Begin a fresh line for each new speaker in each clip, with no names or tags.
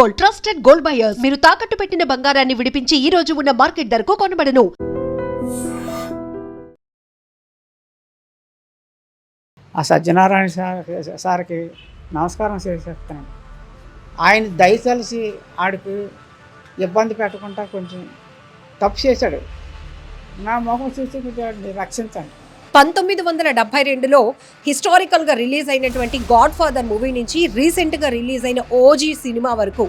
Gold, trusted gold buyers. మీరు తాకట్టు పెట్టిన బంగారాన్ని విడిపించి ఈ రోజు ఉన్న మార్కెట్ ధరకు కొనబడను.
ఆ సత్యనారాయణ సార్కి నమస్కారం చేసేస్తాను. ఆయన దయతలిసి ఆడికి ఇబ్బంది పెట్టకుండా కొంచెం తప్పు చేశాడు. నా మొహం చూసి వాడిని రక్షించండి.
1972లో హిస్టారికల్గా రిలీజ్ అయినటువంటి గాడ్ ఫాదర్ మూవీ నుంచి రీసెంట్గా రిలీజ్ అయిన ఓజీ సినిమా వరకు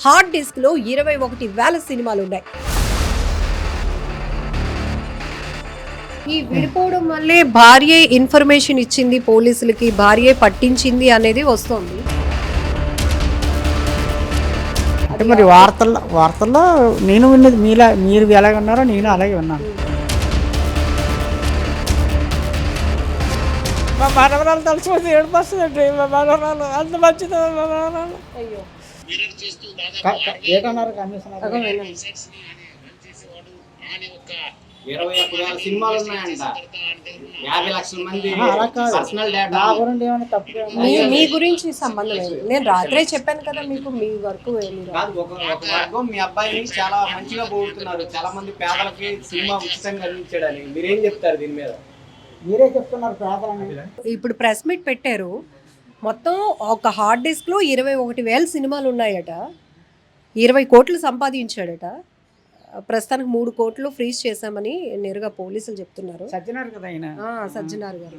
హార్డ్ డిస్క్లో 21,000 సినిమాలు ఉన్నాయి. ఈ విడిపోవడం వల్లే భార్యే ఇన్ఫర్మేషన్ ఇచ్చింది పోలీసులకి, భార్యే పట్టించింది అనేది వస్తుంది.
అంటే మరి వార్తల్లో నేను విన్నది మీరు ఎలాగ ఉన్నారో నేను అలాగే ఉన్నాను. మా మనవరాలు తలుచుకుంటే ఏడుపు వస్తుందండి. మా మనవరాలు అంత మంచిది. మా మనవరాలు ఏటన్నారు కమిషనర్
21,000 సినిమాలు ఉన్నాయంట. 50 లక్షల మంది పర్సనల్ డేటా.
నా గురించి ఏమైనా తప్పు
మీ గురించి సంబంధం లేదు. నేను రాత్రే చెప్పాను కదా మీకు, మీ వరకు
కాదు. ఒక వర్గం మీ అబ్బాయిని చాలా మంచిగా పోగొడుతున్నారు. చాలా మంది పేదలకి సినిమా ఉచితంగా అందించాడని మీరేం చెప్తారు దీని మీద?
మీరే చెప్తున్నారు పేదలని.
ఇప్పుడు ప్రెస్ మీట్ పెట్టారు. మొత్తం ఒక హార్డ్ డిస్క్లో 21,000 సినిమాలు ఉన్నాయట. 20 కోట్లు సంపాదించాడట. ప్రస్తుతానికి 3 కోట్లు ఫ్రీజ్ చేశామని నేరుగా పోలీసులు చెప్తున్నారు.
సజ్జనారు కదా ఆయన,
సజ్జనార్ గారు.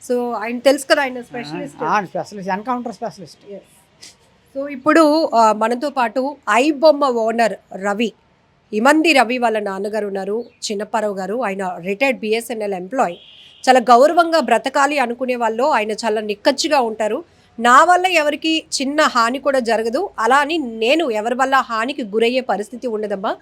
సో ఆయన తెలుసు కదా, ఆయన
స్పెషలిస్ట్, ఎన్కౌంటర్ స్పెషలిస్ట్.
సో ఇప్పుడు మనతో పాటు ఐబొమ్మ ఓనర్ రవి, ఇమంది రవి వాళ్ళ నాన్నగారు ఉన్నారు, చిన్నప్పారావు గారు. ఆయన రిటైర్డ్ బిఎస్ఎన్ఎల్ ఎంప్లాయ్. చాలా గౌరవంగా బ్రతకాలి అనుకునే వాళ్ళు ఆయన చాలా నిక్కచ్చిగా ఉంటారు. నా వల్ల ఎవరికి చిన్న హాని కూడా జరగదు, అలా అని నేను ఎవరి వల్ల హానికి గురయ్యే పరిస్థితి ఉండదమ్మా.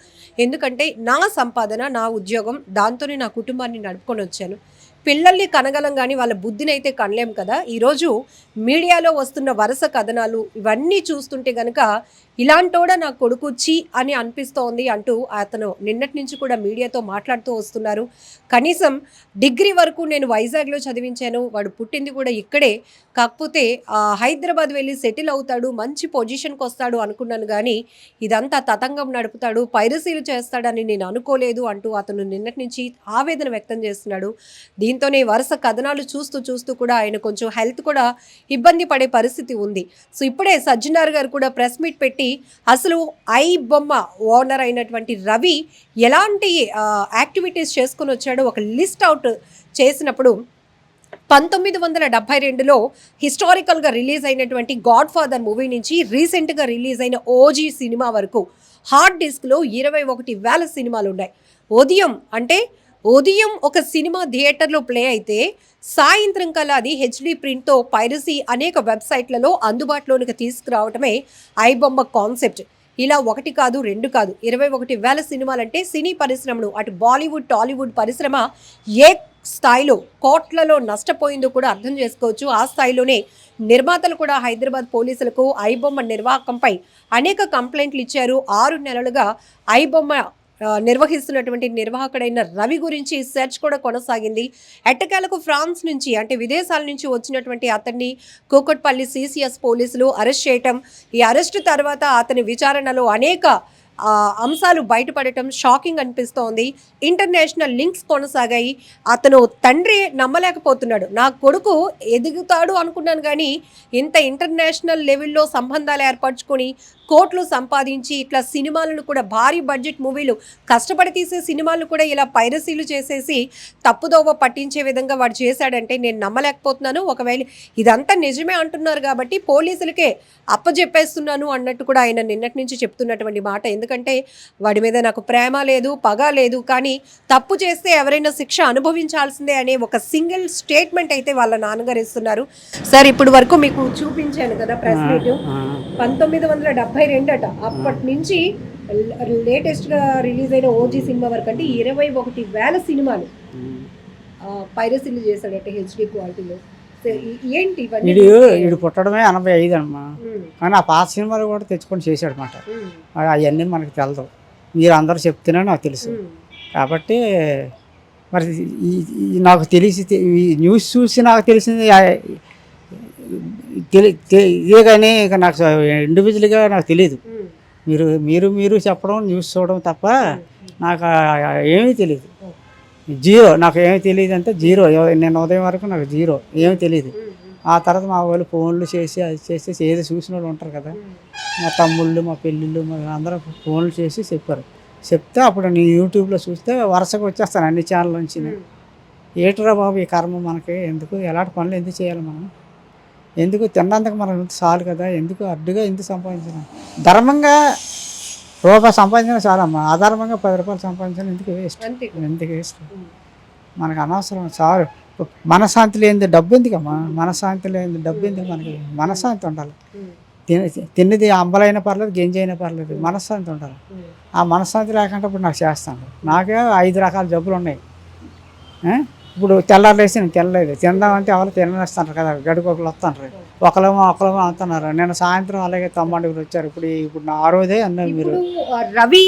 ఎందుకంటే నా సంపాదన, నా ఉద్యోగం, దాంతోనే నా కుటుంబాన్ని నడుపుకొని వచ్చాను. పిల్లల్ని కనగలం కానీ వాళ్ళ బుద్ధిని అయితే కనలేం కదా. ఈరోజు మీడియాలో వస్తున్న వరుస కథనాలు ఇవన్నీ చూస్తుంటే కనుక ఇలాంటోడా నా కొడుకు చీ అని అనిపిస్తోంది అంటూ అతను నిన్నటి నుంచి కూడా మీడియాతో మాట్లాడుతూ వస్తున్నారు. కనీసం డిగ్రీ వరకు నేను వైజాగ్లో చదివించాను, వాడు పుట్టింది కూడా ఇక్కడే, కాకపోతే హైదరాబాద్ వెళ్ళి సెటిల్ అవుతాడు, మంచి పొజిషన్కి వస్తాడు అనుకున్నాను, కానీ ఇదంతా తతంగం నడుపుతాడు, పైరసీలు చేస్తాడని నేను అనుకోలేదు అంటూ అతను నిన్నటి నుంచి ఆవేదన వ్యక్తం చేస్తున్నాడు. దీంతోనే వరుస కథనాలు చూస్తూ కూడా ఆయన కొంచెం హెల్త్ కూడా ఇబ్బంది పడే పరిస్థితి ఉంది. సో ఇప్పుడే సజ్జనార్ గారు కూడా ప్రెస్ మీట్ పెట్టి అసలు ఐబొమ్మ ఓనర్ అయినటువంటి రవి ఎలాంటి యాక్టివిటీస్ చేసుకుని వచ్చాడో ఒక లిస్ట్ అవుట్ చేసినప్పుడు 1972లో హిస్టారికల్గా రిలీజ్ అయినటువంటి గాడ్ ఫాదర్ మూవీ నుంచి రీసెంట్గా రిలీజ్ అయిన ఓజీ సినిమా వరకు హార్డ్ డిస్క్లో 21,000 సినిమాలు ఉన్నాయి. ఉదయం ఒక సినిమా థియేటర్లో ప్లే అయితే సాయంత్రం కల్లా అది హెచ్డి ప్రింట్తో పైరసీ అనేక వెబ్సైట్లలో అందుబాటులోనికి తీసుకురావటమే ఐబొమ్మ కాన్సెప్ట్. ఇలా 1 కాదు 2 కాదు 21,000 సినిమాలంటే సినీ పరిశ్రమను, అటు బాలీవుడ్ టాలీవుడ్ పరిశ్రమ ఏ స్థాయిలో కోట్లలో నష్టపోయిందో కూడా అర్థం చేసుకోవచ్చు. ఆ స్థాయిలోనే నిర్మాతలు కూడా హైదరాబాద్ పోలీసులకు ఐబొమ్మ నిర్వాహకంపై అనేక కంప్లైంట్లు ఇచ్చారు. 6 నెలలుగా ఐబొమ్మ నిర్వహిస్తున్నటువంటి నిర్వాహకుడైన రవి గురించి సెర్చ్ కూడా కొనసాగింది. ఎట్టకేలకు ఫ్రాన్స్ నుంచి, అంటే విదేశాల నుంచి వచ్చినటువంటి అతన్ని కూకట్పల్లి సిసిఎస్ పోలీసులు అరెస్ట్ చేయటం, ఈ అరెస్టు తర్వాత అతని విచారణలో అనేక అంశాలు బయటపడటం షాకింగ్ అనిపిస్తోంది. ఇంటర్నేషనల్ లింక్స్ కొనసాగాయి. అతను తండ్రి నమ్మలేకపోతున్నాడు, నా కొడుకు ఎదుగుతాడు అనుకున్నాను, కానీ ఇంత ఇంటర్నేషనల్ లెవెల్లో సంబంధాలు ఏర్పరచుకొని కోట్లు సంపాదించి ఇట్లా సినిమాలను కూడా, భారీ బడ్జెట్ మూవీలు, కష్టపడి తీసే సినిమాలను కూడా ఇలా పైరసీలు చేసేసి తప్పుదోవ పట్టించే విధంగా వాడు చేశాడంటే నేను నమ్మలేకపోతున్నాను. ఒకవేళ ఇదంతా నిజమే అంటున్నారు కాబట్టి పోలీసులకే అప్పజెప్పేస్తున్నాను అన్నట్టు కూడా ఆయన నిన్నటి నుంచి చెప్తున్నటువంటి మాట. ఎందుకంటే వాడి మీద నాకు ప్రేమ లేదు, పగ లేదు, కానీ తప్పు చేస్తే ఎవరైనా శిక్ష అనుభవించాల్సిందే అనే ఒక సింగిల్ స్టేట్మెంట్ అయితే వాళ్ళ నాన్నగారు ఇస్తున్నారు. సార్ ఇప్పుడు వరకు మీకు చూపించాను కదా ప్రెస్ మీట్, 1972 అట. అప్పటి నుంచి లేటెస్ట్గా రిలీజ్ అయిన ఓజీ సినిమా వరకు అంటే 21,000 సినిమాలు పైరసీలు చేశాడట హెచ్డి క్వాలిటీలో. ఏంటి
వీడు పుట్టడమే 85 అమ్మా, కానీ ఆ పాత సినిమాలు కూడా తెచ్చుకొని చేశాడు అన్నమాట. అవన్నీ మనకు తెలదు, మీరు అందరూ చెప్తేనే నాకు తెలుసు. కాబట్టి మరి నాకు తెలిసి ఈ న్యూస్ చూసి నాకు తెలిసింది ఇదే కానీ ఇక నాకు ఇండివిజువల్గా నాకు తెలియదు. మీరు చెప్పడం న్యూస్ చూడడం తప్ప నాకు ఏమీ తెలియదు. జీరో. నాకు ఏమీ తెలియదు అంటే జీరో. నేను ఉదయం వరకు నాకు జీరో, ఏమీ తెలియదు. ఆ తర్వాత మా వాళ్ళు ఫోన్లు చేసి అది చేసేసి ఏదో చూసిన వాళ్ళు ఉంటారు కదా, మా తమ్ముళ్ళు మా పెళ్ళిళ్ళు మా అందరూ ఫోన్లు చేసి చెప్పారు. చెప్తే అప్పుడు నేను యూట్యూబ్లో చూస్తే వరుసగా వచ్చేస్తాను అన్ని ఛానల్ నుంచి. ఏటరా బాబు ఈ కర్మ మనకి ఎందుకు, ఎలాంటి పనులు ఎందుకు చేయాలి మనం, ఎందుకు తిన్నందుకు మనం ఇంత చాలు కదా, ఎందుకు అడ్డుగా ఎందుకు సంపాదించిన, ధర్మంగా రూపాయి సంపాదించిన చాలమ్మా, అధర్మంగా 10 రూపాయలు సంపాదించిన ఎందుకు వేస్ట్ మనకు అనవసరం. చాలు. మనశ్శాంతి లేనిది డబ్బు ఎందుకమ్మా, మనశ్శాంతి లేనిది డబ్బు ఎందుకు, మనకి మనశ్శాంతి ఉండాలి. తిన్నది అంబలైనా పర్లేదు, గింజ అయినా పర్లేదు, మనశ్శాంతి ఉండాలి. ఆ మనశ్శాంతి లేకుండా ఇప్పుడు నాకు చేస్తాను. నాకే 5 రకాల జబ్బులు ఉన్నాయి. ఇప్పుడు తెల్లారులేసి నేను తినలేదు, తిందామంటే ఎవరు తినేస్తున్నారు కదా, గడుకోకలు వస్తున్నారు, ఒకలేమో అంటున్నారు. నేను సాయంత్రం అలాగే తమ్ముడికి వచ్చారు. ఇప్పుడు నా రోజే అన్నారు మీరు.
రవి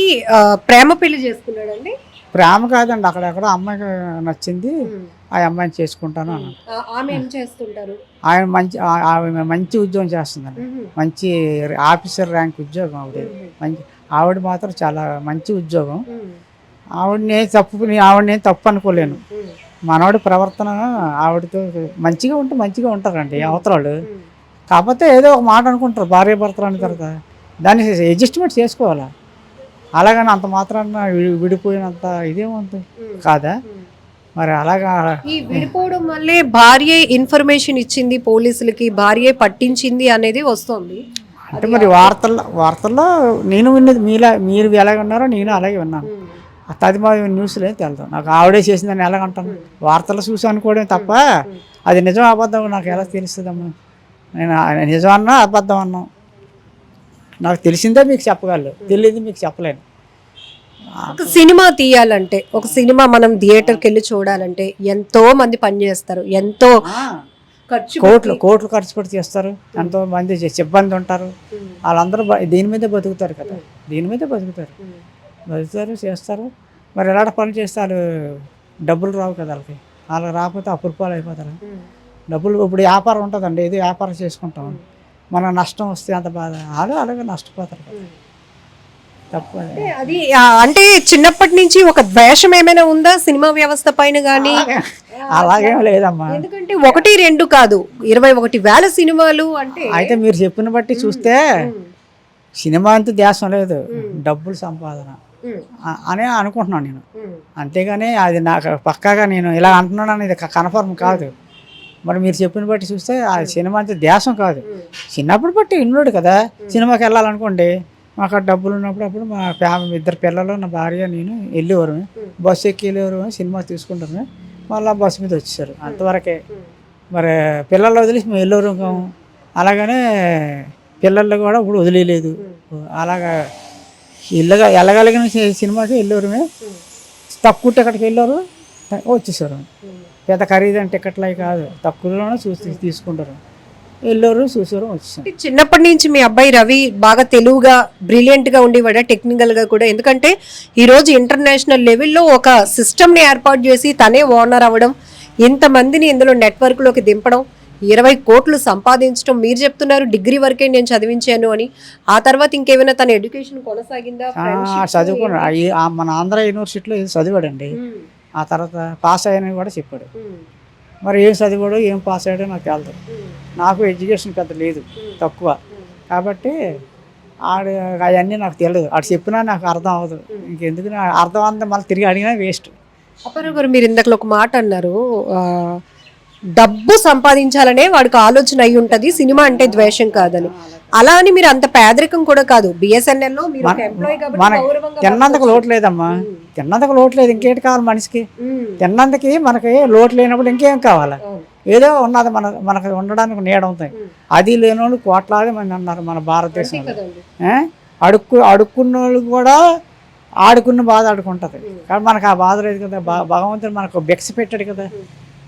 ప్రేమ పెళ్లి చేసుకున్నాడండి?
ప్రేమ కాదండి, అక్కడెక్కడ అమ్మాయికి నచ్చింది, ఆ అమ్మాయిని చేసుకుంటాను అన్నాను.
ఆమె ఏం చేస్తుంటారు?
ఆమె మంచి ఉద్యోగం చేస్తుందండి, మంచి ఆఫీసర్ ర్యాంక్ ఉద్యోగం ఆవిడ. ఆవిడ మాత్రం చాలా మంచి ఉద్యోగం. ఆవిడనేం తప్పు అనుకోలేను. మనవాడి ప్రవర్తన ఆవిడతో మంచిగా ఉంటే మంచిగా ఉంటారండి అవతరాలు. కాకపోతే ఏదో ఒక మాట అనుకుంటారు భార్య భర్తలు అన్న తర్వాత, దాన్ని అడ్జస్ట్మెంట్ చేసుకోవాలా. అలాగని అంత మాత్రాన విడిపోయినంత ఇదేముంది కాదా మరి. అలాగా
ఈ విడిపోవడం వల్లే భార్య ఇన్ఫర్మేషన్ ఇచ్చింది పోలీసులకి, భార్య పట్టించింది అనేది వస్తుంది
అంటే మరి వార్తల్లో నేను విన్నది మీరు ఎలాగ ఉన్నారో నేను అలాగే విన్నాను. అది మా న్యూస్లో ఏం తెలుద్దాం, నాకు ఆవిడే చేసిందని ఎలాగంటాను, వార్తలు చూసి అనుకోవడం తప్ప అది నిజం అబద్ధం నాకు ఎలా తెలుస్తుందమ్మా. నేను నిజం అన్నా అబద్ధం అన్నా నాకు తెలిసిందే మీకు చెప్పగలను, తెలియదు మీకు చెప్పలేను.
ఒక సినిమా తీయాలంటే, ఒక సినిమా మనం థియేటర్కి వెళ్ళి చూడాలంటే ఎంతో మంది పనిచేస్తారు, ఎంతో
కోట్లు ఖర్చు పెట్టి చేస్తారు, ఎంతో మంది సిబ్బంది ఉంటారు, వాళ్ళందరూ దీని మీదే బతుకుతారు కదా, దీని మీదే బతుకుతారు చేస్తారు. మరి ఎలాంటి పనులు చేస్తారు, డబ్బులు రావు కదా వాళ్ళకి రాకపోతే అపురూపాలు అయిపోతారు డబ్బులు. ఇప్పుడు వ్యాపారం ఉంటుందండి, ఏదో వ్యాపారం చేసుకుంటాం, మన నష్టం వస్తే అంత బాధ, అలాగే నష్టపోతారు కదా, తప్పు
అది. అంటే చిన్నప్పటి నుంచి ఒక ద్వేషం ఏమైనా ఉందా సినిమా వ్యవస్థ పైన కానీ?
అలాగేం లేదమ్మా,
ఎందుకంటే 1, 2 కాదు 21,000 సినిమాలు. అంటే
అయితే మీరు చెప్పిన బట్టి చూస్తే సినిమా అంత ధ్యాసం లేదు, డబ్బులు సంపాదన అని అనుకుంటున్నాను నేను. అంతేగాని అది నాకు పక్కాగా నేను ఇలా అంటున్నాను అనేది కన్ఫర్మ్ కాదు. మరి మీరు చెప్పిన బట్టి చూస్తే ఆ సినిమా అంత ధ్యాసం కాదు. చిన్నప్పుడు బట్టి ఇన్నోడు కదా, సినిమాకి వెళ్ళాలనుకోండి మాకు డబ్బులు ఉన్నప్పుడు మా ఫ్యామిలీ 2 పిల్లలు నా భార్య నేను వెళ్ళేవారు, బస్సు ఎక్కి వెళ్ళేవారు, సినిమా తీసుకుంటారు, మళ్ళీ బస్సు మీద వచ్చేసారు అంతవరకే. మరి పిల్లలు వదిలేసి మేము వెళ్ళేవారు. అలాగనే పిల్లలు కూడా ఇప్పుడు వదిలేదు. అలాగా వెళ్ళగలిగిన సినిమాకి వెళ్ళేవారు, తక్కువ టికెట్కి వెళ్ళారు వచ్చేసారు. పెద్ద ఖరీదైన టికెట్లు అవి కాదు, తక్కువలోనే తీసుకుంటారు, వెళ్ళారు చూసారు వచ్చేసారు.
చిన్నప్పటి నుంచి మీ అబ్బాయి రవి బాగా తెలుగుగా బ్రిలియంట్గా ఉండేవాడా, టెక్నికల్గా కూడా? ఎందుకంటే ఈరోజు ఇంటర్నేషనల్ లెవెల్లో ఒక సిస్టమ్ని ఏర్పాటు చేసి తనే ఓనర్ అవ్వడం, ఇంతమందిని ఇందులో నెట్వర్క్లోకి దింపడం, 20 కోట్లు సంపాదించడం. మీరు చెప్తున్నారు డిగ్రీ వరకే నేను చదివించాను అని, ఆ తర్వాత ఇంకేమైనా తన ఎడ్యుకేషన్ కొనసాగిందా?
చదువుకున్నాడు, మన ఆంధ్ర యూనివర్సిటీలో చదివాడండి. ఆ తర్వాత పాస్ అయ్యానని కూడా చెప్పాడు. మరి ఏం చదివాడో ఏం పాస్ అయ్యాడో నాకు తెలియదు. నాకు ఎడ్యుకేషన్ పెద్ద లేదు, తక్కువ. కాబట్టి అవన్నీ నాకు తెలియదు. ఆడు చెప్పినా నాకు అర్థం అవ్వదు. ఇంకెందుకు అర్థం అంతా మళ్ళీ తిరిగి అడిగినా వేస్ట్.
అప్పారావు గారు, మీరు ఇందాక ఒక మాట అన్నారు, డబ్బు సంపాదించాలనే వాడికి ఆలోచన అయి ఉంటుంది, సినిమా అంటే ద్వేషం కాదని. అలా అని మీరు అంత పేదరికం కూడా కాదు. బిఎస్ఎన్ఎల్లో
తిన్నందుకు లోటు లేదమ్మా, తిన్నందుకు లోటు లేదు. ఇంకేంటి కావాలి మనిషికి? తిన్నందుకి మనకి లోటు లేనప్పుడు ఇంకేం కావాలి? ఏదో ఉన్నది మనకు ఉండడానికి నీడ ఉంటుంది. అది లేని వాళ్ళు కోట్లాది మంది అన్నారు మన భారతదేశంలో. అడుక్కున్న వాళ్ళు కూడా ఆడుకున్న బాధ ఆడుకుంటుంది. కానీ మనకు ఆ బాధ లేదు కదా. భగవంతుడు మనకు భిక్ష పెట్టాడు కదా,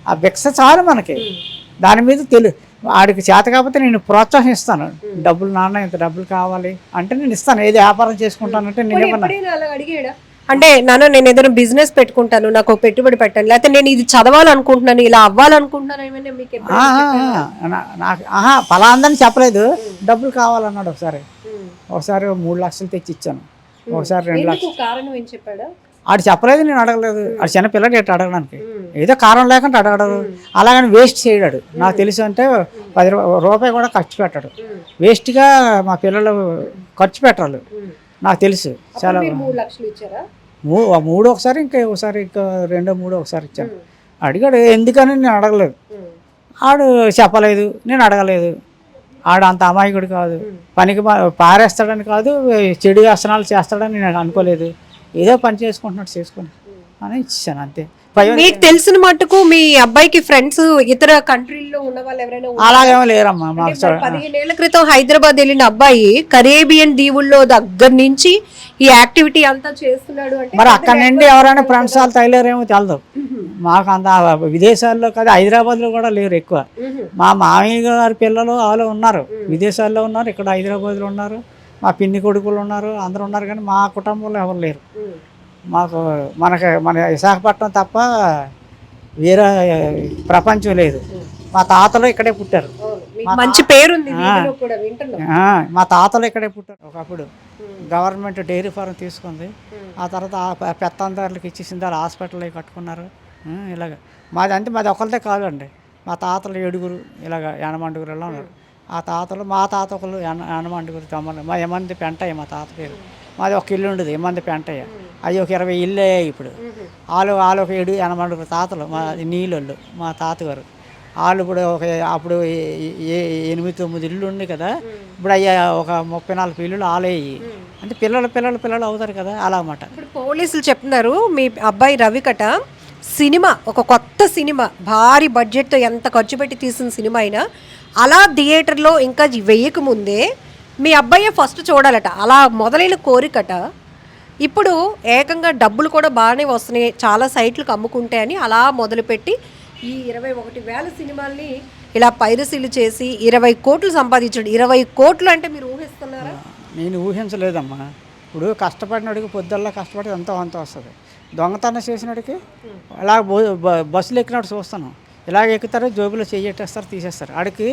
ఆ భిక్ష చాలు మనకి. దాని మీద ఆడికి చేత కాకపోతే నేను ప్రోత్సహిస్తాను. డబ్బులు నాన్న ఇంత డబ్బులు కావాలి అంటే నేను ఇస్తాను. ఏది వ్యాపారం చేసుకుంటానంటే నేను
అంటే నేను ఏదైనా బిజినెస్ పెట్టుకుంటాను, నాకు ఒక పెట్టుబడి పెట్టాను, లేకపోతే నేను ఇది చదవాలనుకుంటున్నాను, ఇలా అవ్వాలనుకుంటున్నాను, ఏమైనా మీకు ఎప్పుడైనా
నాకు ఫలాందని చెప్పలేదు, డబ్బులు కావాలన్నాడు ఒకసారి 3 లక్షలు తెచ్చి ఇచ్చాను, ఒకసారి 2 లక్షలు.
ఎందుకు కారణం ఏం చెప్పాడా?
ఆడు చెప్పలేదు, నేను అడగలేదు. ఆడు చిన్న పిల్లడు ఎట్లా అడగడానికి, ఏదో కారణం లేకుండా అడగడు. అలాగని వేస్ట్ చేయడాడు. నాకు తెలుసు అంటే 10 రూపాయలు కూడా ఖర్చు పెట్టాడు. వేస్ట్గా మా పిల్లలు ఖర్చు పెట్టాలి, నాకు తెలుసు. చాలా
మీరు 3 లక్షలు ఇచ్చారా?
3 ఒకసారి, ఇంకా 2, 3 ఒకసారి ఇచ్చాను. అడిగాడు, ఎందుకని నేను అడగలేదు. ఆడు చెప్పలేదు, నేను అడగలేదు. ఆడు అంత అమాయకుడు కాదు, పనికి పారేస్తాడని కాదు, చెడు వ్యసనాలు చేస్తాడని నేను అనుకోలేదు. ఏదో పని చేసుకుంటున్నాడు, చేసుకుని అని ఇచ్చాను అంతే.
మీకు తెలిసిన మట్టుకు మీ అబ్బాయికి ఫ్రెండ్స్ ఇతర కంట్రీల్లో ఉన్న వాళ్ళు ఎవరైనా
అలాగేమో లేరమ్మా. మాకు
15 ఏళ్ల క్రితం హైదరాబాద్ వెళ్ళిన అబ్బాయి కరేబియన్ దీవుల్లో దగ్గర నుంచి ఈ యాక్టివిటీ అంతా చేస్తున్నాడు అంటే
మరి అక్కడ నుండి ఎవరైనా ఫ్రెండ్స్ వాళ్ళు తగిలేరేమో తెలదు. మాకు అంత విదేశాల్లో కాదు, హైదరాబాద్లో కూడా లేరు ఎక్కువ. మా మామయ్య గారి పిల్లలు వాళ్ళు ఉన్నారు, విదేశాల్లో ఉన్నారు, ఇక్కడ హైదరాబాద్లో ఉన్నారు, మా పిన్ని కొడుకులు ఉన్నారు, అందరూ ఉన్నారు. కానీ మా కుటుంబంలో ఎవరు లేరు. మన విశాఖపట్నం తప్ప వేరే ప్రపంచం లేదు. మా తాతలు ఇక్కడే పుట్టారు,
మంచి పేరుంది కూడా వింటున్నాం.
మా తాతలు ఇక్కడే పుట్టారు. ఒకప్పుడు గవర్నమెంట్ డైరీ ఫారం తీసుకుంది, ఆ తర్వాత పెత్తందారులకు ఇచ్చేసింది, వాళ్ళు హాస్పిటల్ కట్టుకున్నారు. ఇలాగ మాది ఒకరిదే కాదండి. మా తాతలు 7 ఇలాగ యనమండుగురు ఇలా ఉన్నారు. ఆ తాతలు మా తాత ఒకరు యనమండుగురు తమ్ముళ్ళు. మా ఏమంది పెంటయ్య మా తాత పేరు. మాది ఒక ఇల్లు ఉండదు, ఏమంది పెంటయ్య. అవి ఒక 20 ఇల్లు అయ్యాయి ఇప్పుడు. వాళ్ళు ఒక 7 యనమండుగురు తాతలు, మా నీళ్ళు మా తాతగారు. వాళ్ళు ఇప్పుడు అప్పుడు 8-9 ఇల్లు ఉంది కదా, ఇప్పుడు అయ్యా ఒక 34 ఇల్లులు ఆలయ్యి. అంటే పిల్లలు అవుతారు కదా, అలా అన్నమాట.
ఇప్పుడు పోలీసులు చెప్తున్నారు మీ అబ్బాయి రవికట సినిమా, ఒక కొత్త సినిమా, భారీ బడ్జెట్తో ఎంత ఖర్చు పెట్టి తీసిన సినిమా అయినా అలా థియేటర్లో ఇంకా వెయ్యక ముందే మీ అబ్బాయి ఫస్ట్ చూడాలట. అలా మొదలైన కోరికట ఇప్పుడు ఏకంగా డబ్బులు కూడా బాగానే వస్తున్నాయి, చాలా సైట్లకు అమ్ముకుంటాయని అలా మొదలుపెట్టి ఈ 21,000 సినిమాల్ని ఇలా పైరసీలు చేసి 20 కోట్లు సంపాదించాడు. 20 కోట్లు అంటే మీరు ఊహిస్తున్నారా?
నేను ఊహించలేదమ్మా. ఇప్పుడు కష్టపడినడికి పొద్దుల్లా కష్టపడి ఎంతో అంత వస్తుంది. దొంగతనం చేసినడికి అలా బస్సులు ఎక్కినట్టు చూస్తాను, ఇలాగ ఎక్కుతారు, జోబులో చెయ్యట్టేస్తారు, తీసేస్తారు. ఆడికి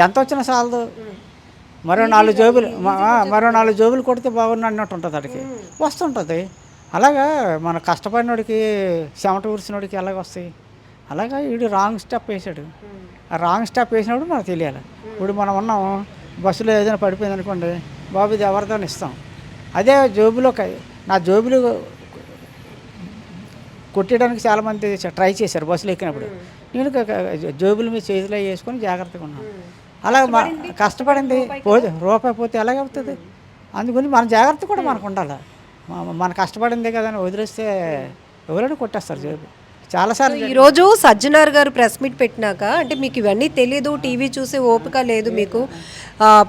ఎంత వచ్చినా చాలదు, మరో 4 జోబులు కొడితే బాగున్నా అన్నట్టు ఉంటుంది. ఆడికి వస్తుంటుంది. అలాగా మన కష్టపడినోడికి చెమట ఊరిసినోడికి ఎలాగ వస్తాయి. అలాగా వీడు రాంగ్ స్టెప్ వేసాడు. ఆ రాంగ్ స్టెప్ వేసినప్పుడు మనకు తెలియాలి. ఇప్పుడు మనం ఉన్నాం, బస్సులో ఏదైనా పడిపోయింది అనుకోండి, బాబు ఇది ఎవరితో ఇస్తాం. అదే జోబులో నా జోబులు కొట్టడానికి చాలామంది ట్రై చేశారు బస్సులో ఎక్కినప్పుడు. నేను జోబుల మీద చేతిలో వేసుకొని జాగ్రత్తగా ఉన్నాను. అలా కష్టపడింది రూపాయి పోతే ఎలాగవుతుంది. అందుకని మన జాగ్రత్త కూడా మనకు ఉండాలి. మన కష్టపడిందే కదా అని వదిలేస్తే ఎవరైనా కొట్టేస్తారు జోబు. చాలాసార్లు
ఈరోజు సజ్జనార్ గారు ప్రెస్ మీట్ పెట్టినాక, అంటే మీకు ఇవన్నీ తెలియదు, టీవీ చూసే ఓపిక లేదు మీకు,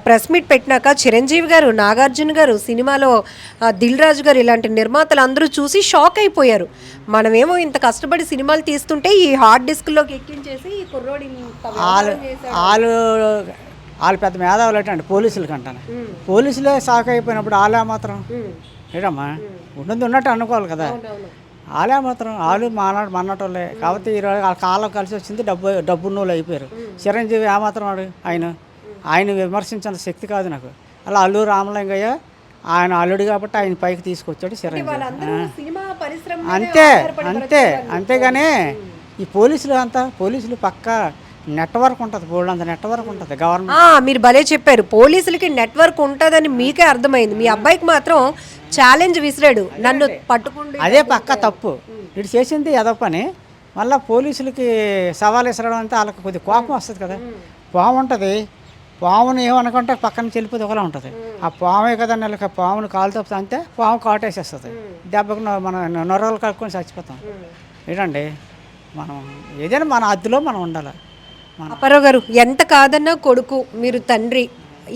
ప్రెస్ మీట్ పెట్టినాక చిరంజీవి గారు, నాగార్జున గారు, సినిమాలో దిల్ రాజు గారు, ఇలాంటి నిర్మాతలు అందరూ చూసి షాక్ అయిపోయారు. మనమేమో ఇంత కష్టపడి సినిమాలు తీస్తుంటే ఈ హార్డ్ డిస్క్లోకి ఎక్కించేసి ఈ కుర్రోడి
వాళ్ళు పెద్ద మేధావులు ఏంటంటే పోలీసులు కంటాను. పోలీసులే షాక్ అయిపోయినప్పుడు వాళ్ళే మాత్రం ఏడమ్మా ఉన్నట్టు అనుకోవాలి కదా. వాళ్ళే మాత్రం వాళ్ళు మన్నటోళ్ళే కాబట్టి ఈరోజు వాళ్ళ కాలం కలిసి వచ్చింది, డబ్బున్నోళ్ళు అయిపోయారు. చిరంజీవి ఏమాత్రం ఆయన విమర్శించిన శక్తి కాదు నాకు. అలా అల్లు రామలింగయ్య ఆయన అల్లుడు కాబట్టి ఆయన పైకి తీసుకొచ్చాడు చిరంజీవి. అంతేగాని ఈ పోలీసులు పక్కా నెట్వర్క్ ఉంటుంది, బోల్డంత నెట్వర్క్ ఉంటుంది గవర్నమెంట్.
మీరు భలే చెప్పారు, పోలీసులకి నెట్వర్క్ ఉంటుందని మీకే అర్థమైంది. మీ అబ్బాయికి మాత్రం ఛాలెంజ్ విసిరాడు, నన్ను పట్టుకుంటే.
అదే పక్క తప్పు. ఇటు చేసింది ఏదో పని, మళ్ళీ పోలీసులకి సవాల్ విసరడం అంటే వాళ్ళకి కొద్దిగా కోపం వస్తుంది కదా. పాము ఉంటుంది, పామును ఏమనుకుంటే పక్కన చెల్లిపోతే ఒకలా ఉంటుంది. ఆ పామే కదా నెలకి పామును కాలు తప్పుతా అంటే పాము కాటేసేస్తుంది, దెబ్బకు మన నొరగలు కలుపుకొని చచ్చిపోతాం. ఏంటండి మనం ఏదైనా మన అద్దులో మనం ఉండాలి.
అప్పారావు గారు, ఎంత కాదన్నా కొడుకు, మీరు తండ్రి,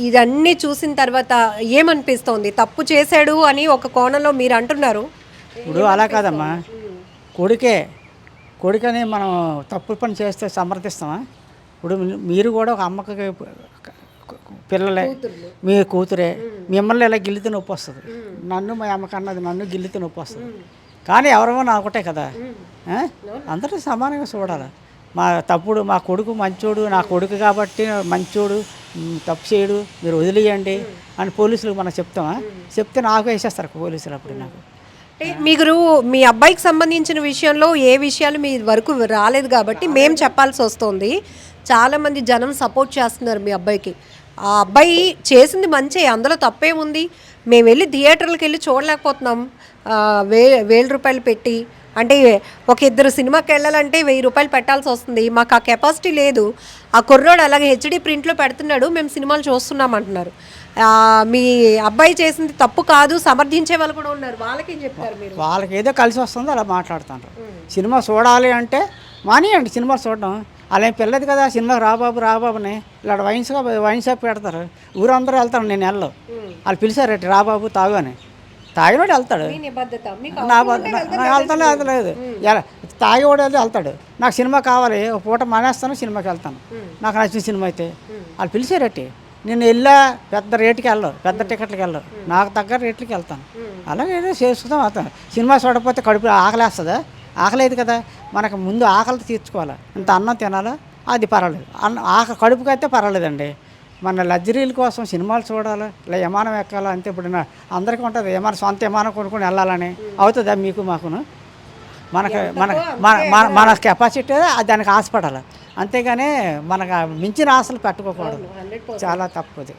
ఇదన్నీ చూసిన తర్వాత ఏమనిపిస్తోంది? తప్పు చేశాడు అని ఒక కోణంలో మీరు అంటున్నారు.
ఇప్పుడు అలా కాదమ్మా, కొడుకని మనం తప్పు పని చేస్తే సమర్థిస్తామా? ఇప్పుడు మీరు కూడా ఒక అమ్మకి పిల్లలే,
కూతుర్లు.
మీ కూతురే, మిమ్మల్ని ఇలా గిల్లితే నొప్పి వస్తుంది. నన్ను మా అమ్మకన్నది నన్ను గిల్లితే నొప్పి వస్తుంది. కానీ ఎవరేమో నా ఒకటే కదా, అందరూ సమానంగా చూడాలి. మా తప్పుడు మా కొడుకు మంచోడు, నా కొడుకు కాబట్టి మంచోడు, తప్పు చేయడు, మీరు వదిలేయండి అని పోలీసులకు మనం చెప్తామా? చెప్తే నాకు వేసేస్తారు పోలీసులు అప్పుడు నాకు.
అంటే మీరు మీ అబ్బాయికి సంబంధించిన విషయంలో ఏ విషయాలు మీ వరకు రాలేదు కాబట్టి మేము చెప్పాల్సి వస్తుంది. చాలామంది జనం సపోర్ట్ చేస్తున్నారు మీ అబ్బాయికి. ఆ అబ్బాయి చేసింది మంచి, అందులో తప్పేముంది? మేము వెళ్ళి థియేటర్లకు వెళ్ళి చూడలేకపోతున్నాం. 1000 రూపాయలు పెట్టి, అంటే ఒక ఇద్దరు సినిమాకి వెళ్ళాలంటే 1000 రూపాయలు పెట్టాల్సి వస్తుంది. మాకు ఆ కెపాసిటీ లేదు. ఆ కుర్రోడు అలాగే హెచ్డి ప్రింట్లో పెడుతున్నాడు, మేము సినిమాలు చూస్తున్నాం అంటున్నారు. మీ అబ్బాయి చేసింది తప్పు కాదు, సమర్థించే వాళ్ళు కూడా ఉన్నారు. వాళ్ళకేం చెప్తారు మీరు?
వాళ్ళకి ఏదో కలిసి వస్తుందో అలా మాట్లాడుతుంటారు. సినిమా చూడాలి అంటే మానేయండి సినిమా చూడడం. అలా ఏం పిల్లది కదా, సినిమాకి రాబాబుని ఇలా వైన్ షాప్ పెడతారు, ఊరందరూ వెళ్తారు, నేను వెళ్ళను. వాళ్ళు పిలిచారట రాబాబు తాగు అని, తాగినోడు వెళ్తాడు, వెళ్తాను లేదు తాగేవాడు అయితే వెళ్తాడు. నాకు సినిమా కావాలి, ఒక పూట మానేస్తాను, సినిమాకి వెళ్తాను, నాకు నచ్చిన సినిమా అయితే. వాళ్ళు పిలిచారట్టి, నేను వెళ్ళా పెద్ద రేటుకి వెళ్ళను, పెద్ద టికెట్లకి వెళ్ళను, నాకు తగ్గ రేట్లకి వెళ్తాను. అలాగే ఏదో చేసుకుందాం అవుతాను. సినిమా చూడకపోతే కడుపు ఆకలేస్తుందా? ఆకలేదు కదా, మనకు ముందు ఆకలి తీర్చుకోవాలి. ఇంత అన్నం తినాలా, అది పర్వాలేదు. కడుపుకి అయితే పర్వాలేదండి. మన లగ్జరీల కోసం సినిమాలు చూడాలి, ఇలా విమానం ఎక్కాలి అంతే. ఇప్పుడు అందరికీ ఉంటుంది విమానం, సొంత విమానం కొనుక్కొని వెళ్ళాలని. అవుతుందా మీకు మాకును? మన కెపాసిటీ దానికి ఆశపడాలి, అంతేగాని మనకు మించిన ఆశలు పెట్టుకోకూడదు. చాలా తప్పుది.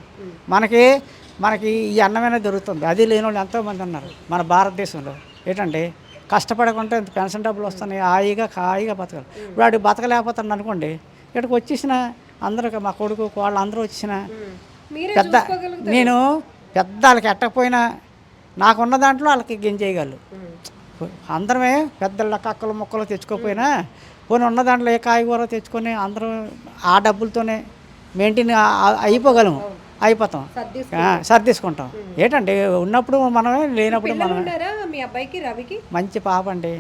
మనకి ఈ అన్నమైనా దొరుకుతుంది, అది లేని వాళ్ళు ఎంతోమంది ఉన్నారు మన భారతదేశంలో. ఏంటంటే కష్టపడకుంటే ఇంత పెన్షన్ డబ్బులు వస్తున్నాయి, హాయిగా బతకాలి. ఇప్పుడు వాడు బతకలేకపోతాడు అనుకోండి, ఇక్కడికి వచ్చేసిన అందరూ మా కొడుకు వాళ్ళు అందరూ వచ్చేసిన నేను పెద్ద వాళ్ళకి ఎట్టకపోయినా నాకున్న దాంట్లో వాళ్ళకి గింజేయగలరు. అందరమే పెద్దల కక్కలు మొక్కలు తెచ్చుకోకపోయినా పోనీ ఉన్న దాంట్లో ఏ కాయగూర తెచ్చుకొని అందరం ఆ డబ్బులతోనే మెయింటైన్ అయిపోతాం, సర్దేసుకుంటాం. ఏంటంటే ఉన్నప్పుడు మనమే, లేనప్పుడు మనమే.
మీ అబ్బాయికి రవికి
మంచి పాప అండి,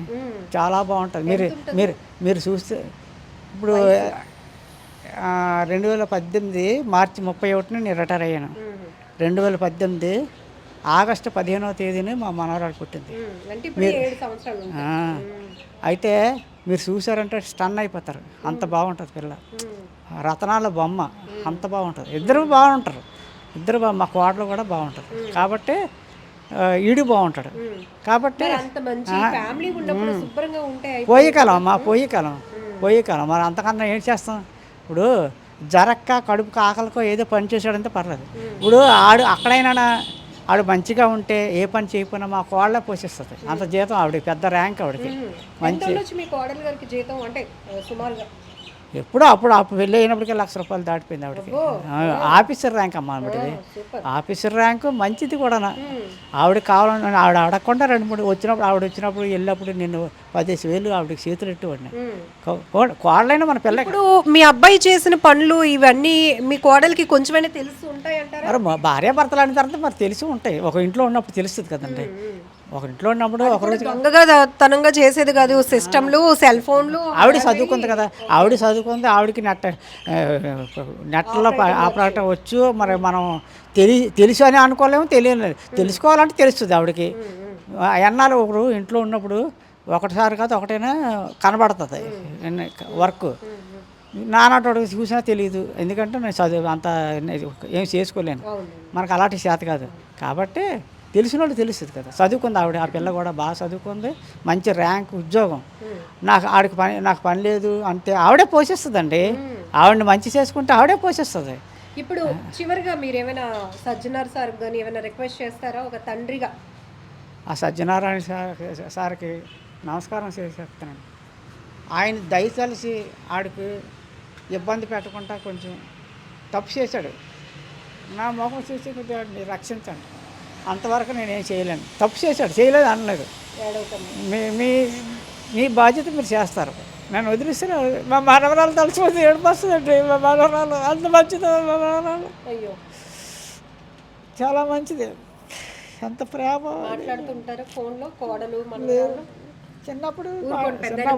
చాలా బాగుంటుంది. మీరు చూస్తే ఇప్పుడు 2018 మార్చి 31 నేను రిటైర్ అయ్యాను. 2018 ఆగస్టు 15వ తేదీని మా మనవరాలు పుట్టింది. అయితే మీరు చూసారంటే స్టన్ అయిపోతారు, అంత బాగుంటుంది పిల్ల. రతనాల బొమ్మ, అంత బాగుంటుంది. ఇద్దరు బాగుంటారు, మా కోడలు కూడా బాగుంటుంది. కాబట్టి ఈడు బాగుంటాడు. కాబట్టి పోయి కాలం మరి అంతకన్నా ఏం చేస్తాం? ఇప్పుడు జరక్క కడుపుకు ఆకలికో ఏదో పని చేసాడంటే పర్లేదు. ఇప్పుడు అక్కడైనా ఆవిడ మంచిగా ఉంటే ఏ పని చేయకపోయినా మా కోళ్ళే పోషిస్తుంది. అంత జీతం ఆవిడకి, పెద్ద ర్యాంక్ ఆవిడకి. మంచి ఎప్పుడో అప్పుడు పెళ్ళి అయినప్పటికీ 1,00,000 రూపాయలు దాటిపోయింది ఆవిడకి. ఆఫీసర్ ర్యాంక్ అమ్మ ఆవిడది, ఆఫీసర్ ర్యాంకు మంచిది కూడా. ఆవిడకి కావాలని ఆవిడ అడగకుండా 2-3 వచ్చినప్పుడు వెళ్ళినప్పుడు నేను 10,000 ఆవిడకి చేతులు ఎట్టువాడిని. కోడలైనా మన పిల్ల.
ఇప్పుడు మీ అబ్బాయి చేసిన పనులు ఇవన్నీ మీ కోడలికి కొంచెమైనా తెలుసు ఉంటాయంటారా?
మరి భార్య భర్తలు అన్న తర్వాత మరి తెలిసి ఉంటాయి. ఒక ఇంట్లో ఉన్నప్పుడు తెలుస్తుంది కదండి. ఒక ఇంట్లో ఉన్నప్పుడు ఒకరోజు
దొంగతనంగా చేసేది కాదు, సిస్టమ్లు, సెల్ ఫోన్లు.
ఆవిడ చదువుకుంది కదా, ఆవిడకి నెట్లో ఆపరేటర్ వచ్చు. మరి మనం తెలుసు అని అనుకోలేము, తెలియలేదు. తెలుసుకోవాలంటే తెలుస్తుంది ఆవిడకి. ఎన్నాళ్ళు ఒకరు ఇంట్లో ఉన్నప్పుడు ఒకటిసారి కాదు ఒకటైనా కనబడుతుంది వర్క్. నానాటోడు చూసినా తెలియదు, ఎందుకంటే నేను చదువు అంత ఏం చేసుకోలేను, మనకు అలాంటి చేత కాదు. కాబట్టి తెలిసిన వాళ్ళు తెలుస్తుంది కదా. చదువుకుంది ఆవిడ, ఆ పిల్ల కూడా బాగా చదువుకుంది, మంచి ర్యాంక్, ఉద్యోగం. నాకు పని లేదు అంటే ఆవిడే పోషిస్తుందండి. ఆవిడని మంచి చేసుకుంటే ఆవిడే పోషిస్తుంది.
ఇప్పుడు చివరిగా మీరు ఏమైనా సజ్జనార్ సార్ కానీ ఏమైనా రిక్వెస్ట్ చేస్తారా ఒక తండ్రిగా?
ఆ సత్యనారాయణ సార్కి నమస్కారం చెప్తానండి. ఆయన దయతలిసి ఆడికి ఇబ్బంది పెట్టకుండా కొంచెం తప్పు చేశాడు, నా మొహం చూసి కొద్దిగా రక్షించండి. అంతవరకు నేనేం చేయలేను. తప్పు చేశాడు, చేయలేదు అనలేదు. మీ బాధ్యత మీరు చేస్తారు. నన్ను వదిలిస్తే మా మనవరాలు తలుచుకుంది ఏడుపు వస్తుందండి. మా మనవరాలు అంత మంచిది, మా మనవరాలు
అయ్యో
చాలా మంచిది, ఎంత ప్రేమ.
మాట్లాడుతుంటారు ఫోన్లో కోడలు
చిన్నప్పుడు.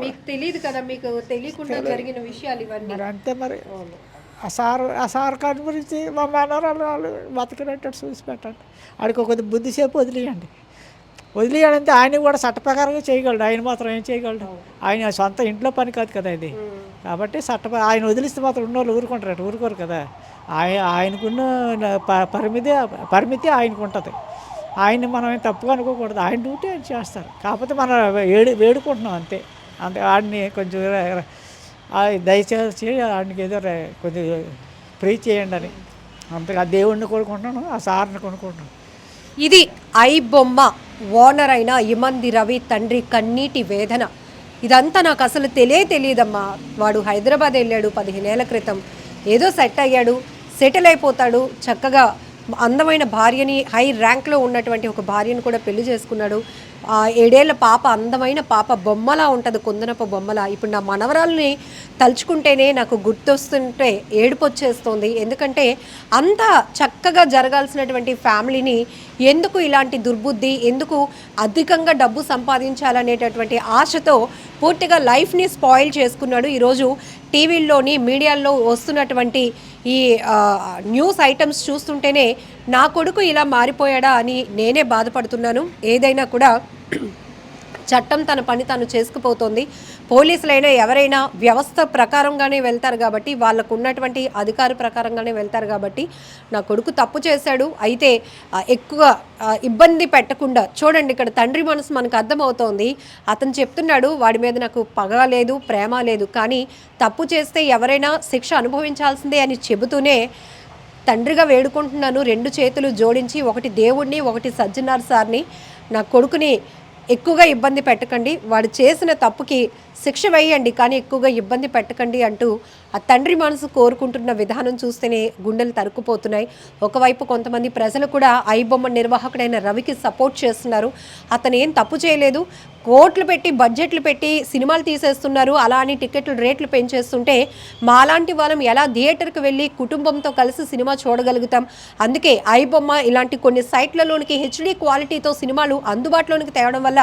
మీకు తెలియదు కదా, మీకు తెలియకుండా జరిగిన విషయాలు ఇవన్నీ.
మరి అంతే మరి ఆ సార్ కనిపించి మా మనవరాలు వాళ్ళు బతికినట్టు చూసి పెట్టండి, ఆడికి కొద్ది బుద్ధిసేపు వదిలేయాలంటే ఆయన కూడా చట్ట ప్రకారంగా చేయగలడు, ఆయన మాత్రం ఏం చేయగలడు, ఆయన సొంత ఇంట్లో పని కాదు కదా ఇది. కాబట్టి ఆయన వదిలిస్తే మాత్రం ఉన్నోళ్ళు ఊరుకోరు కదా. ఆయనకున్న పరిమితి ఆయనకు ఉంటుంది, ఆయన్ని మనం ఏం తప్పుగా అనుకోకూడదు, ఆయన డ్యూటీ ఆయన చేస్తారు. కాకపోతే మనం వేడుకుంటున్నాం అంతే. ఆడిని కొంచెం దయచేసి ఆడికి ఏదో కొంచెం ప్రే చేయండి అని అంతగా దేవుడిని కోరుకుంటున్నాను, ఆ సార్ని కొనుక్కుంటున్నాను.
ఇది ఐ బొమ్మ ఓనర్ అయిన ఇమంది రవి తండ్రి కన్నీటి వేదన. ఇదంతా నాకు అసలు తెలియదమ్మా. వాడు హైదరాబాద్ వెళ్ళాడు 15 ఏళ్ల క్రితం, ఏదో సెట్ అయ్యాడు, సెటిల్ అయిపోతాడు, చక్కగా అందమైన భార్యని, హై ర్యాంక్లో ఉన్నటువంటి ఒక భార్యను కూడా పెళ్లి చేసుకున్నాడు. 7 ఏళ్ల పాప, అందమైన పాప, బొమ్మలా ఉంటుంది, కుందనపు బొమ్మలా. ఇప్పుడు నా మనవరాల్ని తలుచుకుంటేనే నాకు గుర్తొస్తుంటే ఏడుపు వచ్చేస్తుంది. ఎందుకంటే అంత చక్కగా జరగాల్సినటువంటి ఫ్యామిలీని ఎందుకు ఇలాంటి దుర్బుద్ధి, ఎందుకు అధికంగా డబ్బు సంపాదించాలనేటటువంటి ఆశతో పూర్తిగా లైఫ్ని స్పాయిల్ చేసుకున్నాడు. ఈరోజు టీవీల్లోని మీడియాల్లో వస్తున్నటువంటి ఈ న్యూస్ ఐటమ్స్ చూస్తుంటేనే నా కొడుకు ఇలా మారిపోయాడా అని నేనే బాధపడుతున్నాను. ఏదైనా కూడా చట్టం తన పని తాను చేసుకుపోతుంది. పోలీసులైనా ఎవరైనా వ్యవస్థ ప్రకారంగానే వెళ్తారు కాబట్టి, వాళ్ళకు ఉన్నటువంటి అధికార ప్రకారంగానే వెళ్తారు కాబట్టి, నా కొడుకు తప్పు చేశాడు, అయితే ఎక్కువ ఇబ్బంది పెట్టకుండా చూడండి. ఇక్కడ తండ్రి మనసు మనకు అర్థమవుతోంది. అతను చెప్తున్నాడు వాడి మీద నాకు పగ లేదు, ప్రేమ లేదు, కానీ తప్పు చేస్తే ఎవరైనా శిక్ష అనుభవించాల్సిందే అని చెబుతూనే తండ్రిగా వేడుకుంటున్నాను 2 చేతులు జోడించి, ఒకటి దేవుడిని, ఒకటి సజ్జనార్ సార్ని, నా కొడుకుని ఎక్కువగా ఇబ్బంది పెట్టకండి, వాడు చేసిన తప్పుకి శిక్ష వేయండి, కానీ ఎక్కువగా ఇబ్బంది పెట్టకండి అంటూ ఆ తండ్రి మనసు కోరుకుంటున్న విధానం చూస్తేనే గుండెలు తరుక్కుపోతున్నాయి. ఒకవైపు కొంతమంది ప్రజలు కూడా ఐ బొమ్మ నిర్వాహకుడైన రవికి సపోర్ట్ చేస్తున్నారు. అతను ఏం తప్పు చేయలేదు, కోట్లు పెట్టి బడ్జెట్లు పెట్టి సినిమాలు తీసేస్తున్నారు, అలా అని టికెట్లు రేట్లు పెంచేస్తుంటే మాలాంటి వాళ్ళం ఎలా థియేటర్కి వెళ్ళి కుటుంబంతో కలిసి సినిమా చూడగలుగుతాం? అందుకే ఐ బొమ్మ ఇలాంటి కొన్ని సైట్లలోనికి హెచ్డీ క్వాలిటీతో సినిమాలు అందుబాటులోనికి తేవడం వల్ల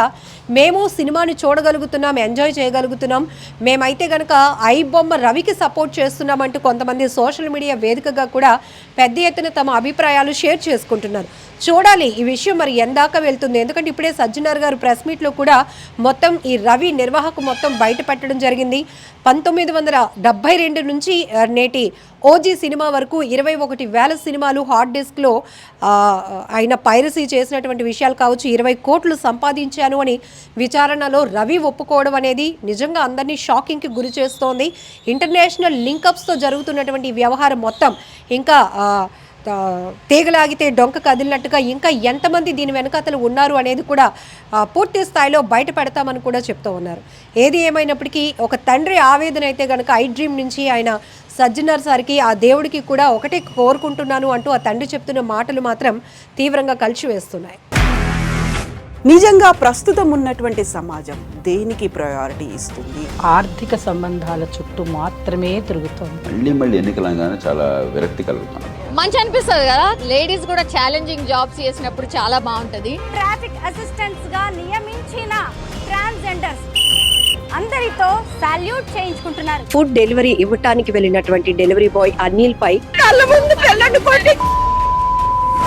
మేము సినిమాని చూడగలుగుతున్నాం, ఎంజాయ్ చేయగలుగుతున్నాం. మేమైతే కనుక ఐ బొమ్మ రవికి సపోర్ట్ చేస్తున్నామంటూ కొంతమంది సోషల్ మీడియా వేదికగా కూడా పెద్ద ఎత్తున తమ అభిప్రాయాలు షేర్ చేసుకుంటున్నారు. చూడాలి ఈ విషయం మరి ఎందాక వెళ్తుంది. ఎందుకంటే ఇప్పుడే సజ్జనార్ గారు ప్రెస్ మీట్లో కూడా మొత్తం ఈ రవి నిర్వాహకు మొత్తం బయట పెట్టడం జరిగింది. 1972 నుంచి నేటి ఓజీ సినిమా వరకు 21,000 సినిమాలు హార్డ్ డిస్క్లో ఆయన పైరసీ చేసినటువంటి విషయాలు కావచ్చు, 20 కోట్లు సంపాదించాను అని విచారణలో రవి ఒప్పుకోవడం అనేది నిజంగా అందరినీ షాకింగ్కి గురి చేస్తోంది. ఇంటర్నేషనల్ లింకప్స్తో జరుగుతున్నటువంటి వ్యవహారం మొత్తం ఇంకా తీగలాగితే డొంక కదిలినట్టుగా ఇంకా ఎంతమంది దీని వెనకాతలు ఉన్నారు అనేది కూడా పూర్తి స్థాయిలో బయట పెడతామని కూడా చెప్తూ ఉన్నారు. ఏది ఏమైనప్పటికీ ఒక తండ్రి ఆవేదన అయితే కనుక ఐ డ్రీమ్ నుంచి ఆయన సజ్జనార్ సార్కి, ఆ దేవుడికి కూడా ఒకటే కోరుకుంటున్నాను అంటూ ఆ తండ్రి చెప్తున్న మాటలు మాత్రం తీవ్రంగా కలిచివేస్తున్నాయి.
నిజంగా ప్రస్తుతం ఉన్నటువంటి సమాజం దేనికి ప్రయారిటీ ఇస్తుంది?
ఆర్థిక సంబంధాల చుట్టూ మాత్రమే తిరుగుతోంది.
మళ్ళీ ఎన్నికలంగానే చాలా విరక్తి కలుగుతాను.
మంచి అనిపిస్తుంది కదా, లేడీస్ కూడా ఛాలెంజింగ్ జాబ్స్ చేసినప్పుడు చాలా బాగుంటది.
ట్రాఫిక్ అసిస్టెంట్స్ గా నియమించిన ట్రాన్స్జెండర్స్ అందరితో సాల్యూట్ చేయించుకుంటున్నారు.
ఫుడ్ డెలివరీ ఇవ్వటానికి వెళ్ళినటువంటి డెలివరీ బాయ్ అనిల్ పై కళ్ళ ముందు